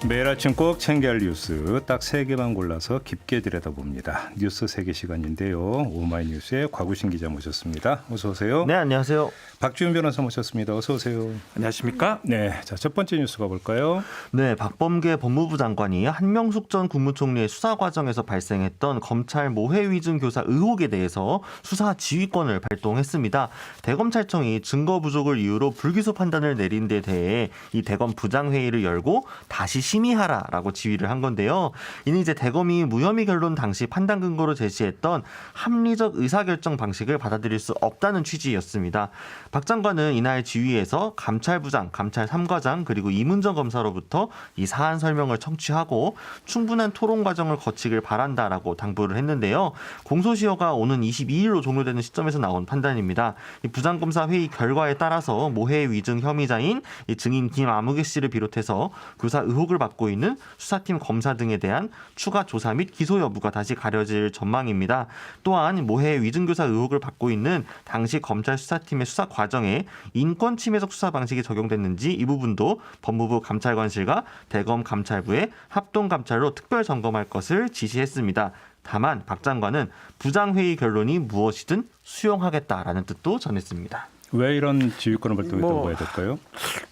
매일 아침 꼭 챙겨야 할 뉴스 딱 3개만 골라서 깊게 들여다봅니다. 뉴스 3개 시간인데요. 오마이뉴스의 곽우신 기자 모셨습니다. 어서 오세요. 네, 안녕하세요. 박지훈 변호사 모셨습니다. 어서 오세요. 안녕하십니까? 네, 자, 첫 번째 뉴스가 볼까요? 네, 박범계 법무부 장관이 한명숙 전 국무총리의 수사 과정에서 발생했던 검찰 모해 위증 교사 의혹에 대해서 수사 지휘권을 발동했습니다. 대검찰청이 증거 부족을 이유로 불기소 판단을 내린 데 대해 이 대검 부장회의를 열고 다시 심의하라라고 지휘를 한 건데요. 이는 이제 대검이 무혐의 결론 당시 판단 근거로 제시했던 합리적 의사결정 방식을 받아들일 수 없다는 취지였습니다. 박 장관은 이날 지휘에서 감찰부장, 감찰 3과장 그리고 이문정 검사로부터 이 사안 설명을 청취하고 충분한 토론 과정을 거치길 바란다라고 당부를 했는데요. 공소시효가 오는 22일로 종료되는 시점에서 나온 판단입니다. 이 부장검사 회의 결과에 따라서 모해 위증 혐의자인 이 증인 김아무개 씨를 비롯해서 교사 의혹을 받고 있는 수사팀 검사 등에 대한 추가 조사 및 기소 여부가 다시 가려질 전망입니다. 또한 모해 위증 교사 의혹을 받고 있는 당시 검찰 수사팀의 수사 과정에 인권 침해적 수사 방식이 적용됐는지 이 부분도 법무부 감찰관실과 대검 감찰부의 합동 감찰로 특별 점검할 것을 지시했습니다. 다만 박 장관은 부장회의 결론이 무엇이든 수용하겠다라는 뜻도 전했습니다. 왜 이런 지휘권을 발동했다고 봐야 될까요?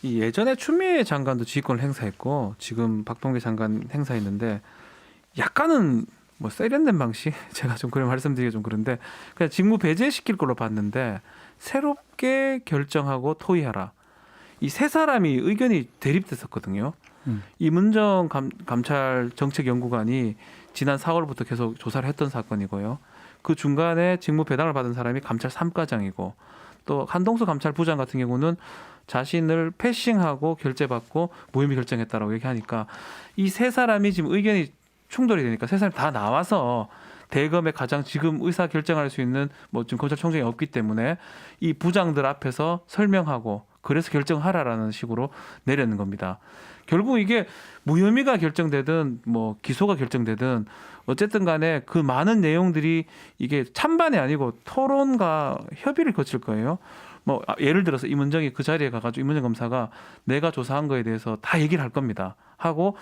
예전에 추미애 장관도 지휘권을 행사했고 지금 박범계 장관 행사했는데 약간은 뭐 세련된 방식 제가 좀 그런 말씀드리기 좀 그런데 그냥 직무 배제시킬 걸로 봤는데 새롭게 결정하고 토의하라. 이 세 사람이 의견이 대립됐었거든요. 이문정 감찰 정책연구관이 지난 4월부터 계속 조사를 했던 사건이고요. 그 중간에 직무 배당을 받은 사람이 감찰 3과장이고 또 한동수 감찰부장 같은 경우는 자신을 패싱하고 결재받고 무혐의 결정했다라고 얘기하니까 이 세 사람이 지금 의견이 충돌이 되니까 세 사람이 다 나와서 대검의 가장 지금 의사 결정할 수 있는 뭐 지금 검찰총장이 없기 때문에 이 부장들 앞에서 설명하고 그래서 결정하라라는 식으로 내려는 겁니다. 결국 이게 무혐의가 결정되든 뭐 기소가 결정되든 어쨌든 간에 그 많은 내용들이 이게 찬반이 아니고 토론과 협의를 거칠 거예요. 뭐 예를 들어서 이문정이 그 자리에 가가지고 이문정 검사가 내가 조사한 거에 대해서 다 얘기를 할 겁니다. 하고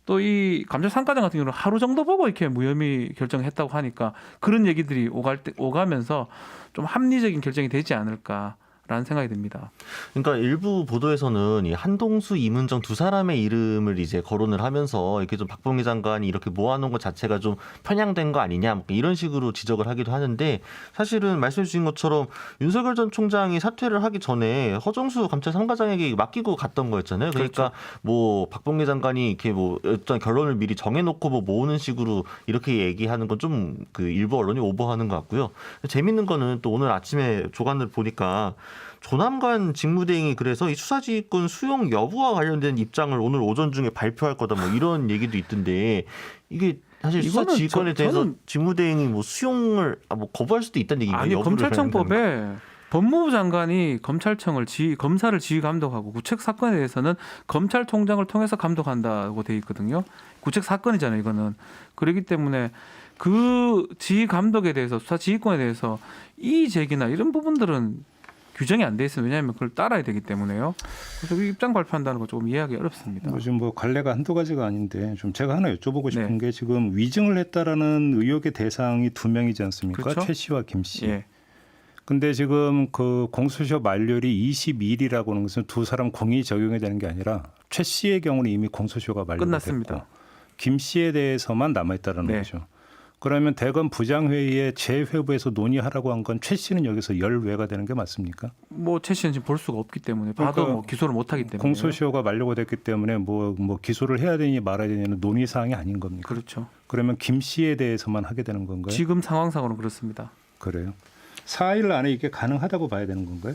또 이 감찰 3과장 같은 경우는 하루 정도 보고 이렇게 무혐의 결정했다고 하니까 그런 얘기들이 오가면서 좀 합리적인 결정이 되지 않을까. 라는 생각이 듭니다. 그러니까 일부 보도에서는 이 한동수, 이문정 두 사람의 이름을 이제 거론을 하면서 이렇게 좀 박범계 장관이 이렇게 모아놓은 것 자체가 좀 편향된 거 아니냐 뭐 이런 식으로 지적을 하기도 하는데 사실은 말씀해 주신 것처럼 윤석열 전 총장이 사퇴를 하기 전에 허정수 감찰 3과장에게 맡기고 갔던 거였잖아요. 그러니까 그렇죠. 뭐 박범계 장관이 이렇게 뭐 어떤 결론을 미리 정해놓고 뭐 모으는 식으로 이렇게 얘기하는 건 좀 그 일부 언론이 오버하는 것 같고요. 재밌는 거는 또 오늘 아침에 조간을 보니까 조남관 직무대행이 그래서 이 수사지휘권 수용 여부와 관련된 입장을 오늘 오전 중에 발표할 거다 뭐 이런 얘기도 있던데 이게 사실 수사지휘권에 대해서 직무대행이 뭐 수용을 뭐 거부할 수도 있다는 얘기인가요? 아니 검찰청법에 법무부 장관이 검사를 지휘 감독하고 구책 사건에 대해서는 검찰총장을 통해서 감독한다고 돼 있거든요. 구책 사건이잖아요, 이거는. 그렇기 때문에 그 지휘 감독에 대해서 수사 지휘권에 대해서 이의 제기나 이런 부분들은 규정이 안 돼 있어요. 왜냐하면 그걸 따라야 되기 때문에요. 그래서 입장 발표한다는 거 조금 이해하기 어렵습니다. 요즘 뭐 관례가 한두 가지가 아닌데 좀 제가 하나 여쭤보고 싶은 네. 게 지금 위증을 했다라는 의혹의 대상이 2명이지 않습니까? 그렇죠? 최 씨와 김 씨. 예. 근데 지금 그 공소시효 만료일이 22일이라고 하는 것은 두 사람 공이 적용이 되는 게 아니라 최 씨의 경우는 이미 공소시효가 만료됐고 끝났습니다. 김 씨에 대해서만 남아있다는 네. 거죠. 그러면 대검 부장회의에 재회부에서 논의하라고 한 건 최 씨는 여기서 열외가 되는 게 맞습니까? 뭐 최 씨는 지금 볼 수가 없기 때문에 봐도 그러니까 뭐 기소를 못하기 때문에 공소시효가 만료가 됐기 때문에 뭐 기소를 해야 되니 말아야 되냐는 논의 사항이 아닌 겁니까? 그렇죠. 그러면 김 씨에 대해서만 하게 되는 건가요? 지금 상황상으로는 그렇습니다. 그래요. 4일 안에 이게 가능하다고 봐야 되는 건가요?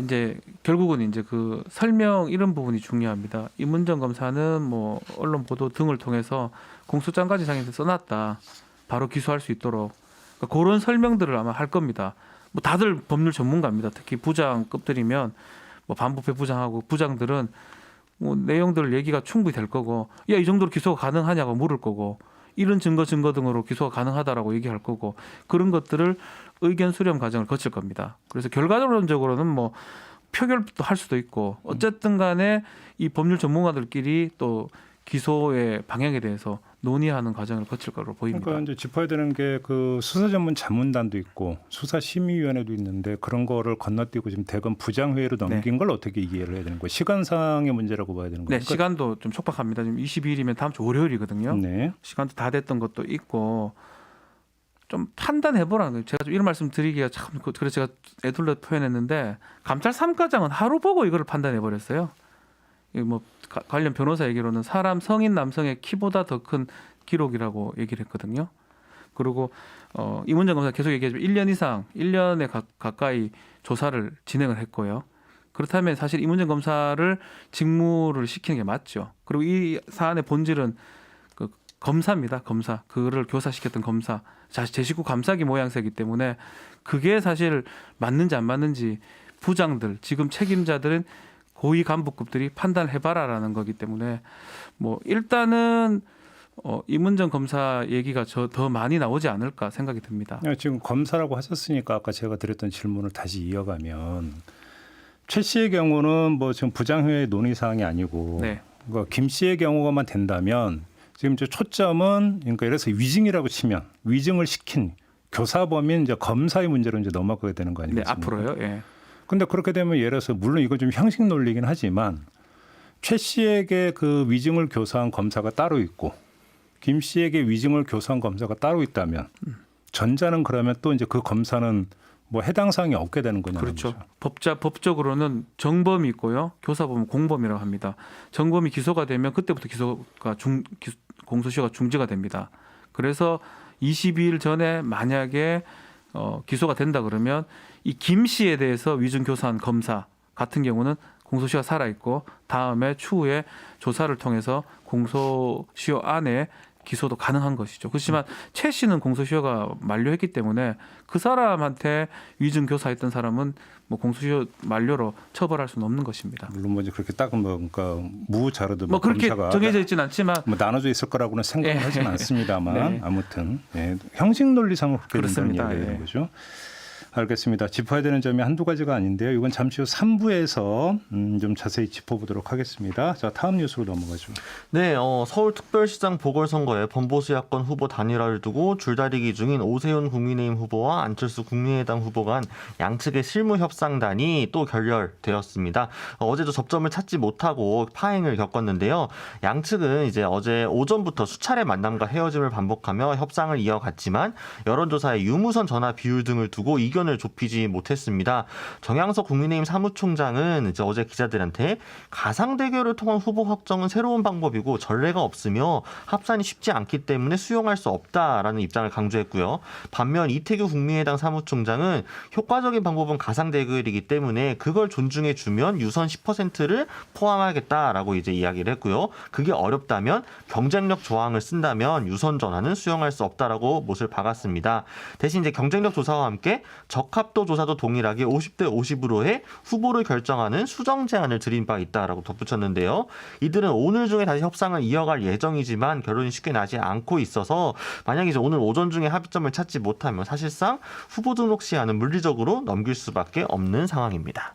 이제 결국은 이제 그 설명 이런 부분이 중요합니다. 이문정 검사는 뭐 언론 보도 등을 통해서 공소장까지 자기한테 써놨다. 바로 기소할 수 있도록 그러니까 그런 설명들을 아마 할 겁니다. 뭐 다들 법률 전문가입니다. 특히 부장급들이면 뭐 반부패 부장하고 부장들은 뭐 내용들 얘기가 충분히 될 거고 야 이 정도로 기소가 가능하냐고 물을 거고 이런 증거 등으로 기소가 가능하다라고 얘기할 거고 그런 것들을 의견 수렴 과정을 거칠 겁니다. 그래서 결과론적으로는 뭐 표결도 할 수도 있고 어쨌든 간에 이 법률 전문가들끼리 또 기소의 방향에 대해서 논의하는 과정을 거칠 거로 보입니다. 그러니까 이제 짚어야 되는 게 그 수사전문 자문단도 있고 수사심의위원회도 있는데 그런 거를 건너뛰고 지금 대검 부장회의로 넘긴 걸 어떻게 이해를 해야 되는 거예요? 시간상의 문제라고 봐야 되는 거예요? 네, 시간도 좀 촉박합니다. 지금 22일이면 다음 주 월요일이거든요. 네. 시간도 다 됐던 것도 있고 좀 판단해보라는 거예요. 제가 좀 이런 말씀 드리기가 참 그래서 제가 애둘러 표현했는데 감찰 3과장은 하루 보고 이거를 판단해버렸어요. 뭐 관련 변호사 얘기로는 사람 성인 남성의 키보다 더 큰 기록이라고 얘기를 했거든요. 그리고 이문정 검사 계속 얘기하지만 1년 이상 1년에 가까이 조사를 진행을 했고요. 그렇다면 사실 이문정 검사를 직무를 시키는 게 맞죠. 그리고 이 사안의 본질은 그 검사입니다. 검사. 그를 교사시켰던 검사. 제 식구 감싸기 모양새이기 때문에 그게 사실 맞는지 안 맞는지 부장들, 지금 책임자들은 고위 간부급들이 판단해봐라라는 거기 때문에 뭐 일단은 이문정 검사 얘기가 더 많이 나오지 않을까 생각이 듭니다. 지금 검사라고 하셨으니까 아까 제가 드렸던 질문을 다시 이어가면 최 씨의 경우는 뭐 지금 부장회의 논의 사항이 아니고 네. 그러니까 김 씨의 경우가만 된다면 지금 이제 초점은 그러니까 이래서 위증이라고 치면 위증을 시킨 교사범인 이제 검사의 문제로 이제 넘어가게 되는 거 네, 아니겠습니까? 앞으로요. 예. 근데 그렇게 되면 예를 들어서 물론 이거 좀 형식 논리긴 하지만 최 씨에게 그 위증을 교사한 검사가 따로 있고 김 씨에게 위증을 교사한 검사가 따로 있다면 전자는 그러면 또 이제 그 검사는 뭐 해당 사항이 없게 되는 거냐는 그렇죠. 거죠. 법적으로는 정범이 있고요. 교사범은 공범이라고 합니다. 정범이 기소가 되면 그때부터 공소시효가 중지가 됩니다. 그래서 22일 전에 만약에 기소가 된다 그러면 이 김 씨에 대해서 위증 교사한 검사 같은 경우는 공소시효가 살아 있고 다음에 추후에 조사를 통해서 공소시효 안에 기소도 가능한 것이죠. 그렇지만 최 씨는 공소시효가 만료했기 때문에 그 사람한테 위증 교사했던 사람은 뭐 공소시효 만료로 처벌할 수는 없는 것입니다. 물론 뭐 이제 그렇게 딱 뭐 그러니까 무자료도 뭐 그렇게 검사가 정해져 있지는 않지만 뭐 나눠져 있을 거라고는 생각을 예. 하지는 않습니다만 네. 아무튼 형식 논리상으로 그렇게 된다는 그렇습니다. 이야기가 되는 예. 거죠. 알겠습니다. 짚어야 되는 점이 한두 가지가 아닌데요. 이건 잠시 후 3부에서 좀 자세히 짚어보도록 하겠습니다. 자, 다음 뉴스로 넘어가죠. 네, 서울특별시장 보궐선거에 번보수야권 후보 단일화를 두고 줄다리기 중인 오세훈 국민의힘 후보와 안철수 국민의당 후보 간 양측의 실무 협상단이 또 결렬되었습니다. 어제도 접점을 찾지 못하고 파행을 겪었는데요. 양측은 이제 어제 오전부터 수차례 만남과 헤어짐을 반복하며 협상을 이어갔지만 여론조사의 유무선 전화 비율 등을 두고 이견을 좁히지 못했습니다. 정양석 국민의힘 사무총장은 이제 어제 기자들한테 가상 대결을 통한 후보 확정은 새로운 방법이고 전례가 없으며 합산이 쉽지 않기 때문에 수용할 수 없다라는 입장을 강조했고요. 반면 이태규 국민의당 사무총장은 효과적인 방법은 가상 대결이기 때문에 그걸 존중해 주면 유선 10%를 포함하겠다라고 이제 이야기를 했고요. 그게 어렵다면 경쟁력 조항을 쓴다면 유선 전화는 수용할 수 없다라고 못을 박았습니다. 대신 이제 경쟁력 조사와 함께 적합도 조사도 동일하게 50대 50으로 해 후보를 결정하는 수정 제안을 드린 바 있다라고 덧붙였는데요. 이들은 오늘 중에 다시 협상을 이어갈 예정이지만 결론이 쉽게 나지 않고 있어서 만약에 이제 오늘 오전 중에 합의점을 찾지 못하면 사실상 후보 등록 시한은 물리적으로 넘길 수밖에 없는 상황입니다.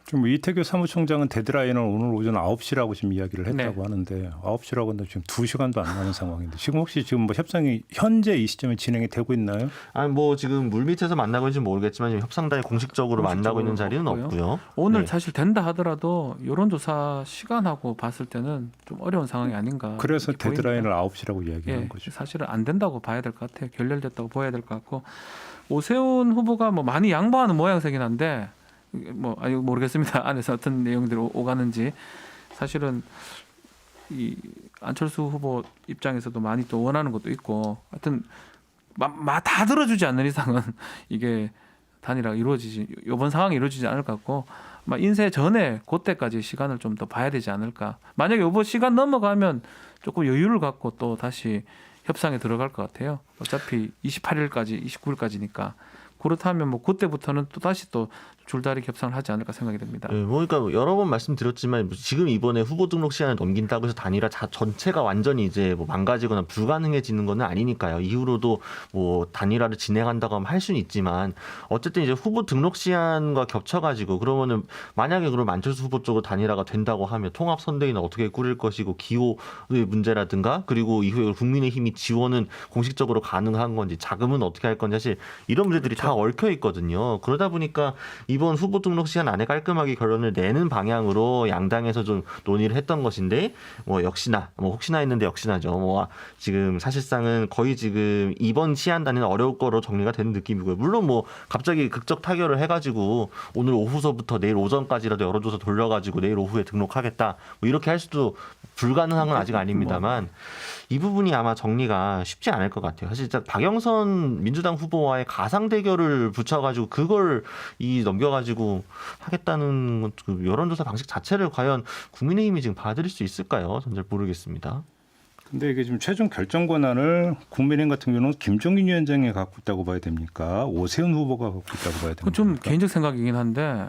지금 이태규 사무총장은 데드라인을 오늘 오전 9시라고 지금 이야기를 했다고 하는데 9시라고 하는데 지금 2시간도 안 남은 상황인데 지금 혹시 지금 뭐 협상이 현재 이 시점에 진행이 되고 있나요? 아니 뭐 지금 물밑에서 만나고 있는지 모르겠지만 지금 협상단이 공식적으로 만나고 있는 자리는 없고요. 오늘 네. 사실 된다 하더라도 여론조사 시간하고 봤을 때는 좀 어려운 상황이 아닌가. 그래서 이렇게 데드라인을 보입니다. 9시라고 이야기하는 예, 거죠. 사실은 안 된다고 봐야 될 것 같아요. 결렬됐다고 봐야 될 것 같고 오세훈 후보가 뭐 많이 양보하는 모양새긴 한데 뭐 아니 모르겠습니다. 안에서 어떤 내용들이 오가는지 사실은 이 안철수 후보 입장에서도 많이 또 원하는 것도 있고 하여튼 다 들어주지 않는 이상은 이게 단일화가 이루어지지 이번 상황이 이루어지지 않을 것 같고 아마 인쇄 전에 그때까지 시간을 좀 더 봐야 되지 않을까. 만약에 이번 시간 넘어가면 조금 여유를 갖고 또 다시 협상에 들어갈 것 같아요. 어차피 28일까지 29일까지니까 그렇다면 뭐 그때부터는 또 다시 또 줄다리 겹상을 하지 않을까 생각이 됩니다. 네, 뭐 그러니까 여러 번 말씀드렸지만 지금 이번에 후보 등록 시한을 넘긴다고 해서 단일화 전체가 완전히 이제 뭐 망가지거나 불가능해지는 건 아니니까요. 이후로도 뭐 단일화를 진행한다고 하면 할 수는 있지만 어쨌든 이제 후보 등록 시한과 겹쳐가지고 그러면은 만약에 그럼 안철수 후보 쪽으로 단일화가 된다고 하면 통합 선대위는 어떻게 꾸릴 것이고 기호의 문제라든가 그리고 이후에 국민의힘이 지원은 공식적으로 가능한 건지 자금은 어떻게 할 건지 사실 이런 문제들이 다 얽혀 있거든요. 그러다 보니까 이번 후보 등록 시한 안에 깔끔하게 결론을 내는 방향으로 양당에서 좀 논의를 했던 것인데 뭐 역시나 뭐 혹시나 했는데 역시나죠. 뭐 지금 사실상은 거의 지금 이번 시한 단위는 어려울 거로 정리가 되는 느낌이고요. 물론 뭐 갑자기 극적 타결을 해가지고 오늘 오후서부터 내일 오전까지라도 여론조사 돌려가지고 내일 오후에 등록하겠다 뭐 이렇게 할 수도 불가능한 건 아직 아닙니다만 이 부분이 아마 정리가 쉽지 않을 것 같아요. 사실 진짜 박영선 민주당 후보와의 가상 대결을 붙여가지고 그걸 넘겨가지고 하겠다는 그 여론조사 방식 자체를 과연 국민의힘이 지금 받아들일 수 있을까요? 전 잘 모르겠습니다. 근데 이게 지금 최종 결정 권한을 국민의힘 같은 경우는 김종인 위원장이 갖고 있다고 봐야 됩니까? 오세훈 후보가 갖고 있다고 봐야 됩니까? 좀 개인적 생각이긴 한데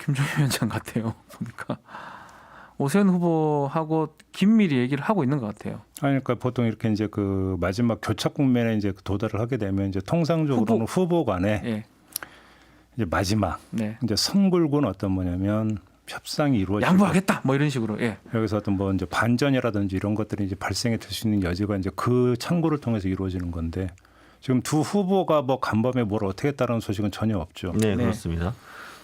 김종인 위원장 같아요. 보니까 오세훈 후보하고 긴밀히 얘기를 하고 있는 것 같아요. 그러니까 보통 이렇게 이제 그 마지막 교착 국면에 이제 도달을 하게 되면 이제 통상적으로는 후보 간에 예. 이제 마지막 네. 이제 선굴군 어떤 뭐냐면 협상이 이루어지고 양보하겠다 뭐 이런 식으로. 예. 여기서 어떤 뭐 이제 반전이라든지 이런 것들이 이제 발생이 될 수 있는 여지가 이제 그 창구를 통해서 이루어지는 건데 지금 두 후보가 뭐 간밤에 뭘 어떻게 했다는 소식은 전혀 없죠. 네, 그렇습니다.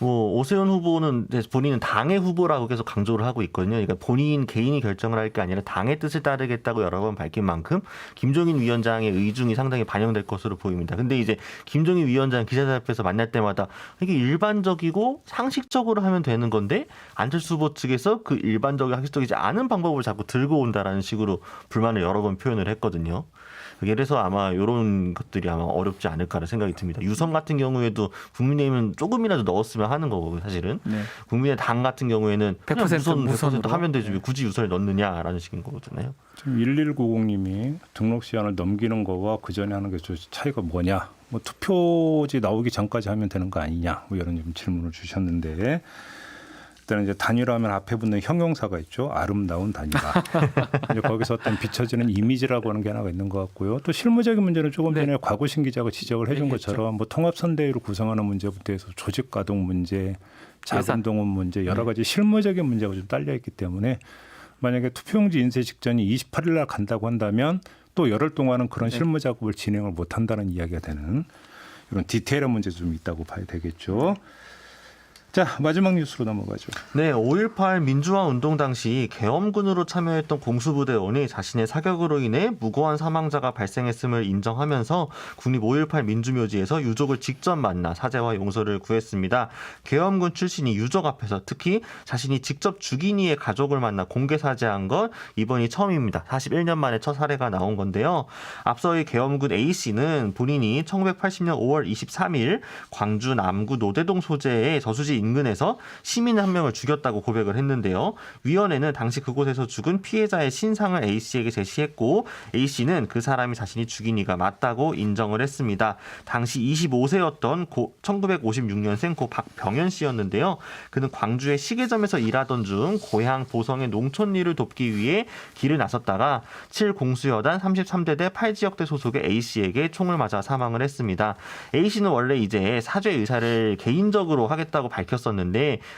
뭐 오세훈 후보는 본인은 당의 후보라고 계속 강조를 하고 있거든요. 그러니까 본인 개인이 결정을 할 게 아니라 당의 뜻을 따르겠다고 여러 번 밝힌 만큼 김종인 위원장의 의중이 상당히 반영될 것으로 보입니다. 근데 이제 김종인 위원장 기자들 앞에서 만날 때마다 이게 일반적이고 상식적으로 하면 되는 건데 안철수 후보 측에서 그 일반적이고 상식적이지 않은 방법을 자꾸 들고 온다라는 식으로 불만을 여러 번 표현을 했거든요. 그래서 아마 이런 것들이 아마 어렵지 않을까라는 생각이 듭니다. 유섬 같은 경우에도 국민의힘은 조금이라도 넣었으면 하는 거고 사실은 네. 국민의당 같은 경우에는 100% 무선 100% 하면 되지 네. 왜 굳이 유선을 넣느냐라는 식인 거잖아요. 지금 1190님이 등록 시한을 넘기는 거와 그 전에 하는 게 차이가 뭐냐? 뭐 투표지 나오기 전까지 하면 되는 거 아니냐? 뭐 이런 좀 질문을 주셨는데 일단 이제 단일화하면 앞에 붙는 형용사가 있죠. 아름다운 단일화. 이제 거기서 어떤 비춰지는 이미지라고 하는 게 하나가 있는 것 같고요. 또 실무적인 문제는 조금 전에 곽우신 기자가 지적을 해준 것처럼 뭐 통합선대위로 구성하는 문제부터 해서 조직 가동 문제, 자금 동원 문제 여러 가지 실무적인 문제가 좀 딸려 있기 때문에 만약에 투표용지 인쇄 직전이 28일 날 간다고 한다면 또 열흘 동안은 그런 실무 작업을 진행을 못 한다는 이야기가 되는 이런 디테일한 문제도 좀 있다고 봐야 되겠죠. 자, 마지막 뉴스로 넘어가죠. 네, 5.18 민주화 운동 당시 계엄군으로 참여했던 공수부대원이 자신의 사격으로 인해 무고한 사망자가 발생했음을 인정하면서 국립 5.18 민주묘지에서 유족을 직접 만나 사죄와 용서를 구했습니다. 계엄군 출신이 유족 앞에서 특히 자신이 직접 죽인 이의 가족을 만나 공개 사죄한 건 이번이 처음입니다. 41년 만에 첫 사례가 나온 건데요. 앞서 이 계엄군 A씨는 본인이 1980년 5월 23일 광주 남구 노대동 소재의 저수지 인근에서 시민 한 명을 죽였다고 고백을 했는데요. 위원회는 당시 그곳에서 죽은 피해자의 신상을 A씨에게 제시했고 A씨는 그 사람이 자신이 죽인 이가 맞다고 인정을 했습니다. 당시 25세였던 1956년생 고 박병현 씨였는데요. 그는 광주의 시계점에서 일하던 중 고향 보성의 농촌 일을 돕기 위해 길을 나섰다가 7공수여단 33대대 8지역대 소속의 A씨에게 총을 맞아 사망을 했습니다. A씨는 원래 이제 사죄 의사를 개인적으로 하겠다고 밝혔었는데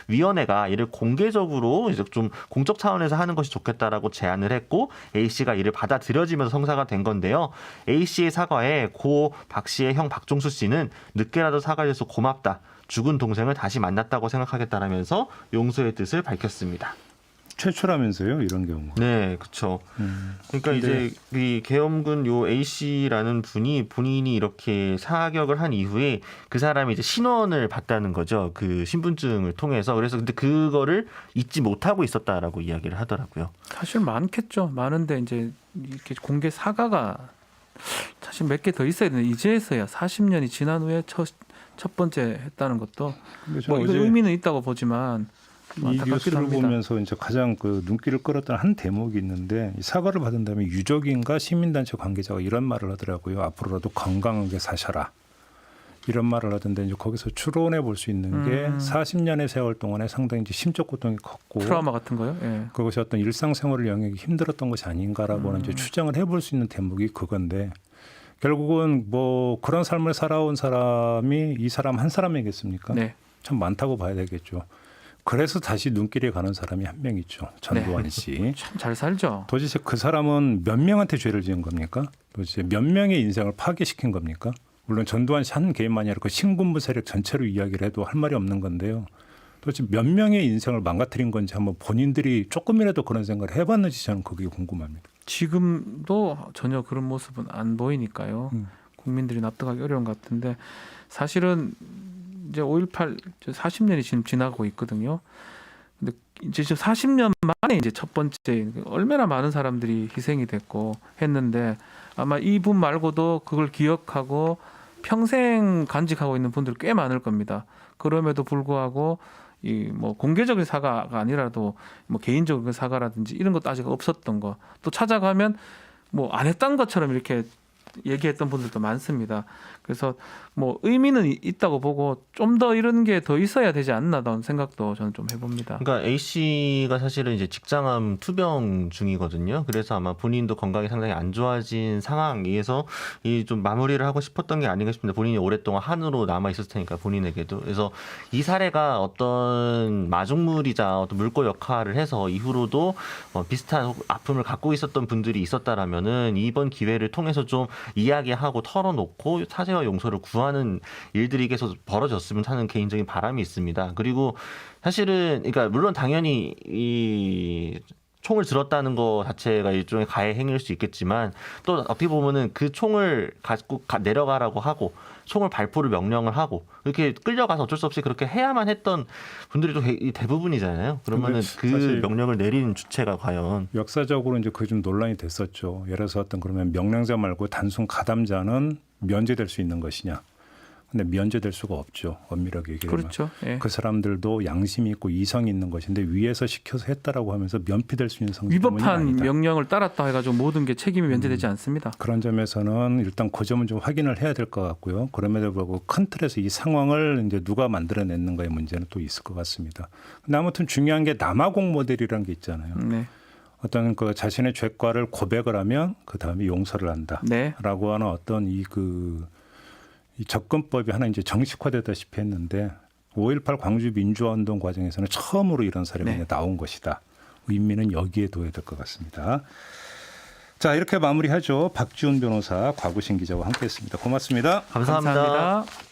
위원회가 이를 공개적으로 이제 좀 공적 차원에서 하는 것이 좋겠다라고 제안을 했고 A씨가 이를 받아들여지면서 성사가 된 건데요. A씨의 사과에 고 박씨의 형 박종수 씨는 늦게라도 사과해줘서 고맙다. 죽은 동생을 다시 만났다고 생각하겠다라면서 용서의 뜻을 밝혔습니다. 최초라면서요, 이런 경우. 네, 그렇죠. 그러니까 이제 이 계엄군 요 A 씨라는 분이 본인이 이렇게 사격을 한 이후에 그 사람이 이제 신원을 봤다는 거죠. 그 신분증을 통해서. 그래서 근데 그거를 잊지 못하고 있었다라고 이야기를 하더라고요. 사실 많겠죠. 많은데 이제 이렇게 공개 사과가 사실 몇 개 더 있어야 되는데 이제서야 40년이 지난 후에 첫 번째 했다는 것도 뭐 이거 의미는 있다고 보지만. 이 뉴스를 보면서 이제 가장 그 눈길을 끌었던 한 대목이 있는데 사과를 받은 다음에 유족인가 시민단체 관계자가 이런 말을 하더라고요. 앞으로라도 건강하게 사셔라. 이런 말을 하던데 이제 거기서 추론해 볼 수 있는 게 40년의 세월 동안에 상당히 이제 심적 고통이 컸고 트라우마 같은 거요? 예. 그것이 어떤 일상생활을 영역이 힘들었던 것이 아닌가라고는 이제 추정을 해볼 수 있는 대목이 그건데 결국은 뭐 그런 삶을 살아온 사람이 이 사람 한 사람이겠습니까? 네. 참 많다고 봐야 되겠죠. 그래서 다시 눈길에 가는 사람이 한 명 있죠. 전두환 씨. 참 잘 살죠. 도대체 그 사람은 몇 명한테 죄를 지은 겁니까? 도대체 몇 명의 인생을 파괴시킨 겁니까? 물론 전두환 씨 한 개인만이 아니라 그 신군부 세력 전체로 이야기를 해도 할 말이 없는 건데요. 도대체 몇 명의 인생을 망가뜨린 건지 한번 본인들이 조금이라도 그런 생각을 해봤는지 저는 그게 궁금합니다. 지금도 전혀 그런 모습은 안 보이니까요. 국민들이 납득하기 어려운 것 같은데 사실은 이제 5.18 40년이 지금 지나고 있거든요. 근데 이제 40년 만에 이제 첫 번째 얼마나 많은 사람들이 희생이 됐고 했는데 아마 이분 말고도 그걸 기억하고 평생 간직하고 있는 분들 꽤 많을 겁니다. 그럼에도 불구하고 이 뭐 공개적인 사과가 아니라도 뭐 개인적인 사과라든지 이런 것도 아직 없었던 거 또 찾아가면 뭐 안 했던 것처럼 이렇게 얘기했던 분들도 많습니다. 그래서 뭐 의미는 있다고 보고 좀 더 이런 게 더 있어야 되지 않나라는 생각도 저는 좀 해봅니다. 그러니까 A 씨가 사실은 이제 직장암 투병 중이거든요. 그래서 아마 본인도 건강이 상당히 안 좋아진 상황에서 이 좀 마무리를 하고 싶었던 게 아닌가 싶습니다. 본인이 오랫동안 한으로 남아 있었을 테니까 본인에게도. 그래서 이 사례가 어떤 마중물이자 어떤 물고 역할을 해서 이후로도 비슷한 아픔을 갖고 있었던 분들이 있었다라면은 이번 기회를 통해서 좀 이야기하고 털어놓고 사죄와 용서를 구하는 일들이 계속 벌어졌으면 하는 개인적인 바람이 있습니다. 그리고 사실은 그러니까 물론 당연히 이 총을 들었다는 거 자체가 일종의 가해 행위일 수 있겠지만 또 어떻게 보면은 그 총을 갖고 내려가라고 하고 총을 발포를 명령을 하고 이렇게 끌려가서 어쩔 수 없이 그렇게 해야만 했던 분들이 또 대부분이잖아요. 그러면은 그 사실 명령을 내린 주체가 과연 역사적으로 이제 그게 좀 논란이 됐었죠. 예를 들어서 어떤 그러면 명령자 말고 단순 가담자는 면제될 수 있는 것이냐. 근데 면제될 수가 없죠. 엄밀하게 얘기하면. 그렇죠. 예. 그 사람들도 양심이 있고 이성이 있는 것인데 위에서 시켜서 했다라고 하면서 면피될 수 있는 성질 때문이 위법한 아니다. 명령을 따랐다 해가지고 모든 게 책임이 면제되지 않습니다. 그런 점에서는 일단 그 점은 좀 확인을 해야 될 것 같고요. 그럼에도 불구하고 큰 틀에서 이 상황을 이제 누가 만들어냈는가의 문제는 또 있을 것 같습니다. 근데 아무튼 중요한 게 남아공 모델이라는 게 있잖아요. 네. 어떤 그 자신의 죄과를 고백을 하면 그 다음에 용서를 한다라고 네. 하는 어떤 이 접근법이 하나 이제 정식화되다시피 했는데 5.18 광주 민주화운동 과정에서는 처음으로 이런 사례가 네. 이제 나온 것이다. 의미는 여기에 둬야 될 것 같습니다. 자, 이렇게 마무리하죠. 박지훈 변호사, 곽우신 기자와 함께했습니다. 고맙습니다. 감사합니다. 감사합니다.